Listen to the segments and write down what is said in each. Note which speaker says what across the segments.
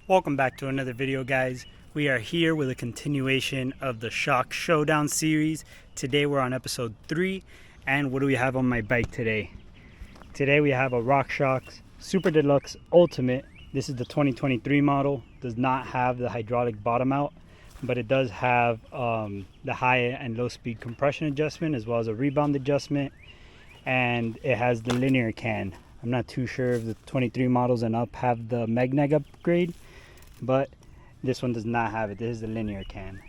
Speaker 1: Welcome back to another video, guys. We are here with a continuation of the Showdown series. Today we're on episode 3, and what do we have on my bike today? Today we have a Rockshox Super Deluxe Ultimate. This is the 2023 model. Does not have the hydraulic bottom out, but it does have the high and low speed compression adjustment as well as a rebound adjustment, and it has the linear can. I'm not too sure if the 23 models and up have the Magneg upgrade, but this one does not have it. This is the linear can.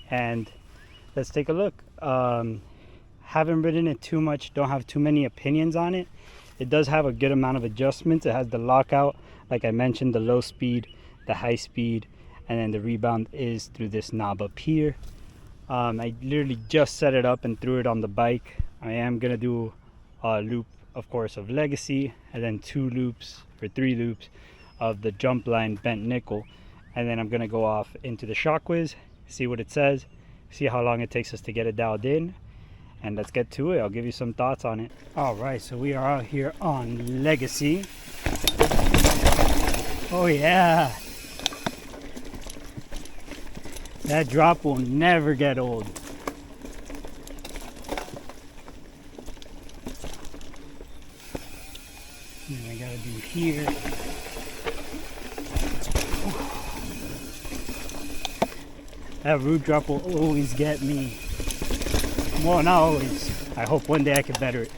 Speaker 1: And let's take a look. Haven't ridden it too much, don't have too many opinions on it. It does have a good amount of adjustments. It has the lockout, like I mentioned, the low speed, the high speed, and then the rebound is through this knob up here. I literally just set it up and threw it on the bike. I am gonna do a loop, of course, of Legacy, and then 2 loops or 3 loops of the jump line bent nickel, and then I'm gonna go off into the Shockwiz, see what it says, see how long it takes us to get it dialed in, and let's get to it. I'll give you some thoughts on it. All right, so we are out here on Legacy. Oh yeah, that drop will never get old. And I gotta do here. That root drop will always get me. Well, not always. I hope one day I can better it.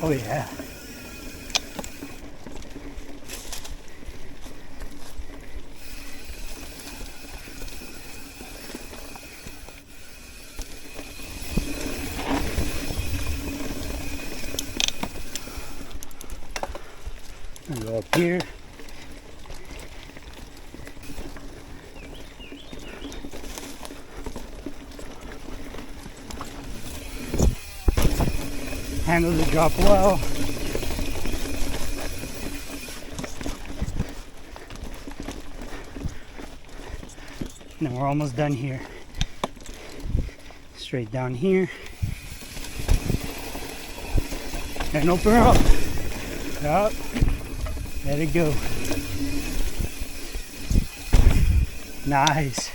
Speaker 1: Oh yeah. And go up here. Handle the drop well. And then we're almost done here. Straight down here. And open her up. Up. Let it go. Nice.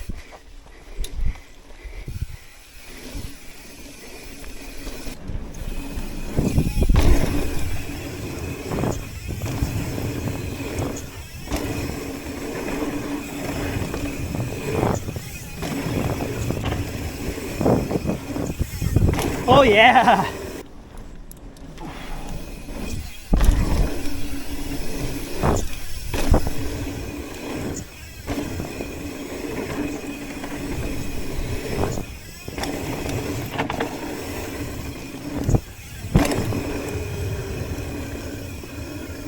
Speaker 1: Oh yeah.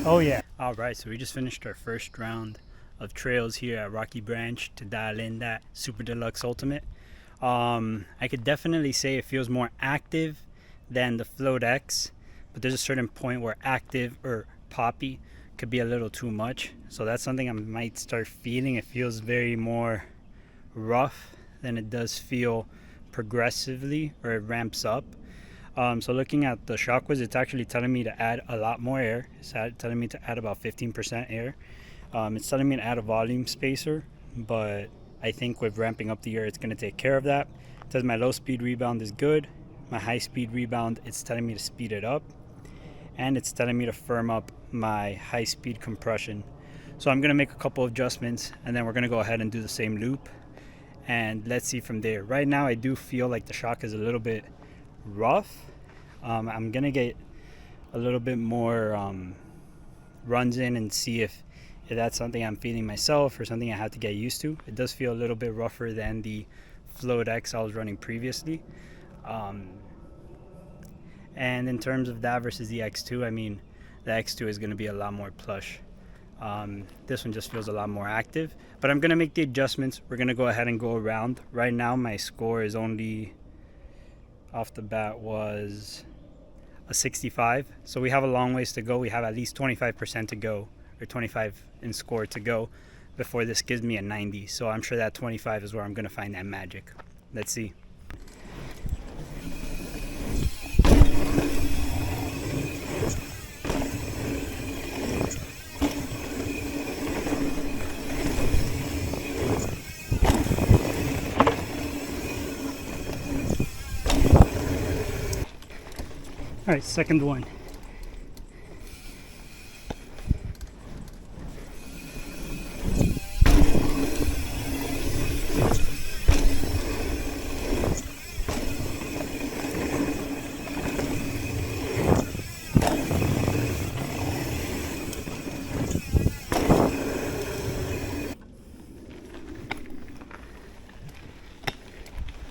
Speaker 1: Oh yeah. All right, so we just finished our first round of trails here at Rocky Branch to dial in that Super Deluxe Ultimate. I could definitely say it feels more active than the Float X, but there's a certain point where active or poppy could be a little too much. So that's something I might start feeling. It feels very more rough than it does feel progressively, or it ramps up. So looking at the Shockwiz, it's actually telling me to add a lot more air. It's telling me to add about 15% air. It's telling me to add a volume spacer, but I think with ramping up the air, it's going to take care of that. It says my low speed rebound is good. My high speed rebound, it's telling me to speed it up. And it's telling me to firm up my high speed compression. So I'm going to make a couple of adjustments, and then we're going to go ahead and do the same loop. And let's see from there. Right now, I do feel like the shock is a little bit rough. I'm gonna get a little bit more runs in and see if that's something I'm feeling myself or something I have to get used to. It does feel a little bit rougher than the Float X I was running previously. And in terms of that versus the X2, I mean, the X2 is going to be a lot more plush. This one just feels a lot more active, but I'm going to make the adjustments. We're going to go ahead and go around. Right now my score is only, off the bat, was a 65, so we have a long ways to go. We have at least 25% to go, or 25 in score to go, before this gives me a 90. So I'm sure that 25 is where I'm going to find that magic. Let's see. All right, second one.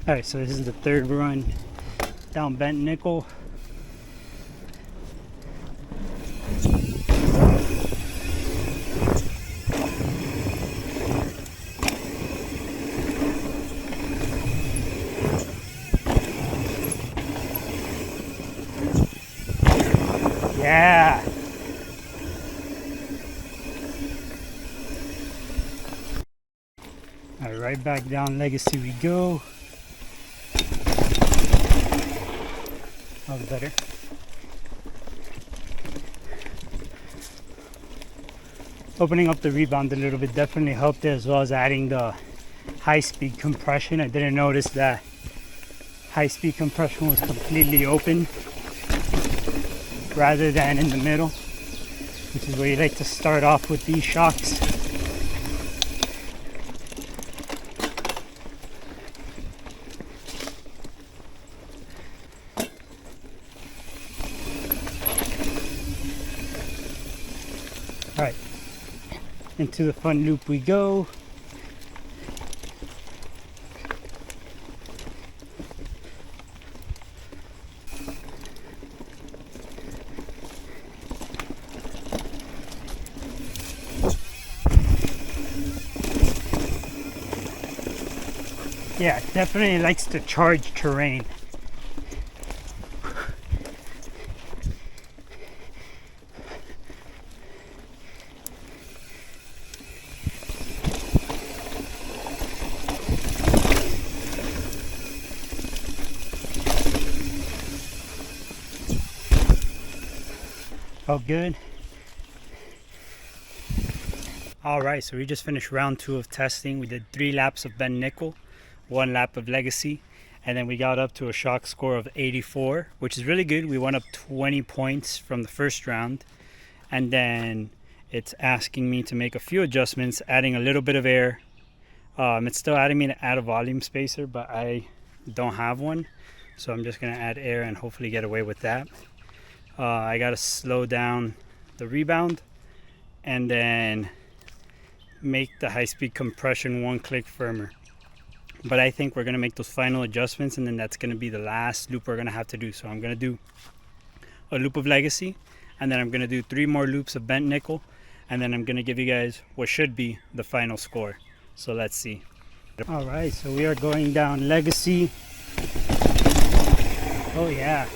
Speaker 1: All right, so this is the third run down bent nickel. Yeah. All right, right back down Legacy we go. That was better. Opening up the rebound a little bit definitely helped it, as well as adding the high-speed compression. I didn't notice that high-speed compression was completely open rather than in the middle, which is where you like to start off with these shocks. All right, into the front loop we go. Yeah, it definitely likes to charge terrain. Oh, good. All right, so we just finished round 2 of testing. We did 3 laps of bent nickel, 1 lap of Legacy, and then we got up to a shock score of 84, which is really good. We went up 20 points from the first round, and then it's asking me to make a few adjustments, adding a little bit of air. It's still adding me to add a volume spacer, but I don't have one, so I'm just gonna add air and hopefully get away with that. I gotta slow down the rebound and then make the high-speed compression 1 click firmer. But I think we're gonna make those final adjustments, and then that's gonna be the last loop we're gonna have to do. So I'm gonna do a loop of Legacy, and then I'm gonna do 3 more loops of bent nickel, and then I'm gonna give you guys what should be the final score. So let's see. All right, so we are going down Legacy. Oh yeah.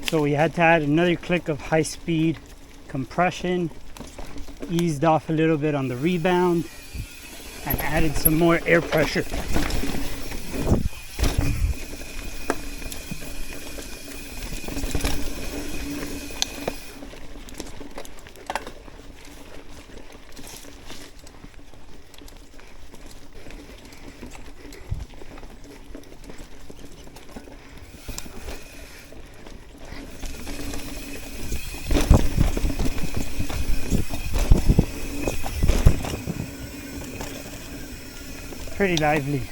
Speaker 1: So we had to add another click of high-speed compression, eased off a little bit on the rebound, and added some more air pressure. Pretty lively.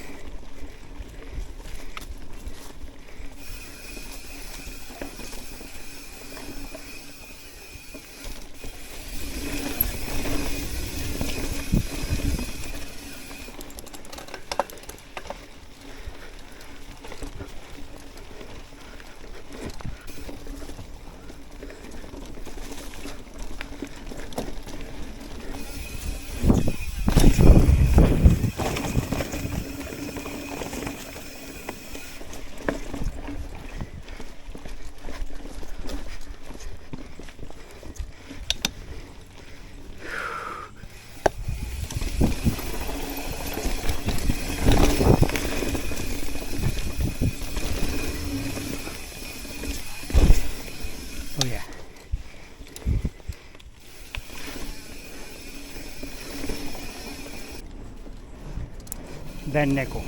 Speaker 1: bend nickel.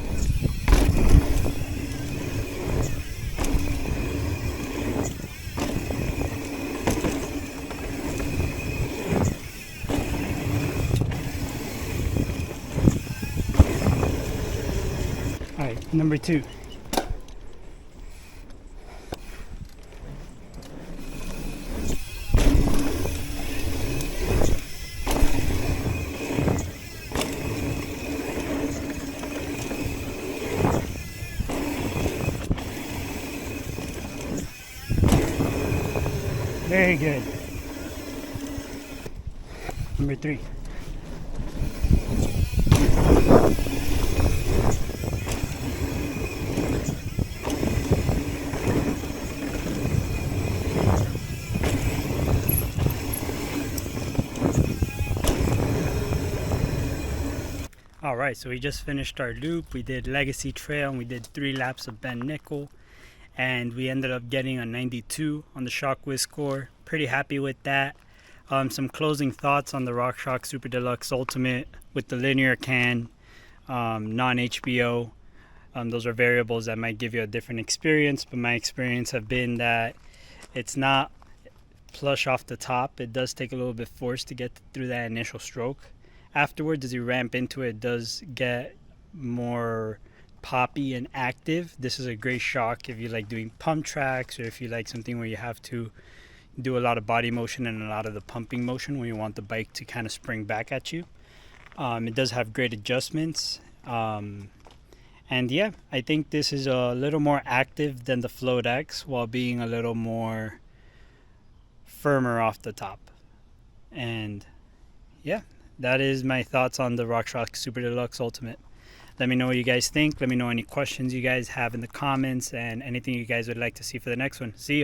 Speaker 1: All right, number 2. Very good. Number 3. All right, so we just finished our loop. We did Legacy Trail and we did 3 laps of bend nickel, and we ended up getting a 92 on the Shockwiz score. Pretty happy with that. Some closing thoughts on the Rockshox Super Deluxe Ultimate with the linear can, non-HBO. Those are variables that might give you a different experience, but my experience have been that it's not plush off the top. It does take a little bit force to get through that initial stroke. Afterwards, as you ramp into it, it does get more poppy and active. This is a great shock if you like doing pump tracks, or if you like something where you have to do a lot of body motion and a lot of the pumping motion when you want the bike to kind of spring back at you. It does have great adjustments. And yeah, I think this is a little more active than the Float X while being a little more firmer off the top. And yeah, that is my thoughts on the Rockshox Super Deluxe Ultimate. Let me know what you guys think. Let me know any questions you guys have in the comments and anything you guys would like to see for the next one. See ya.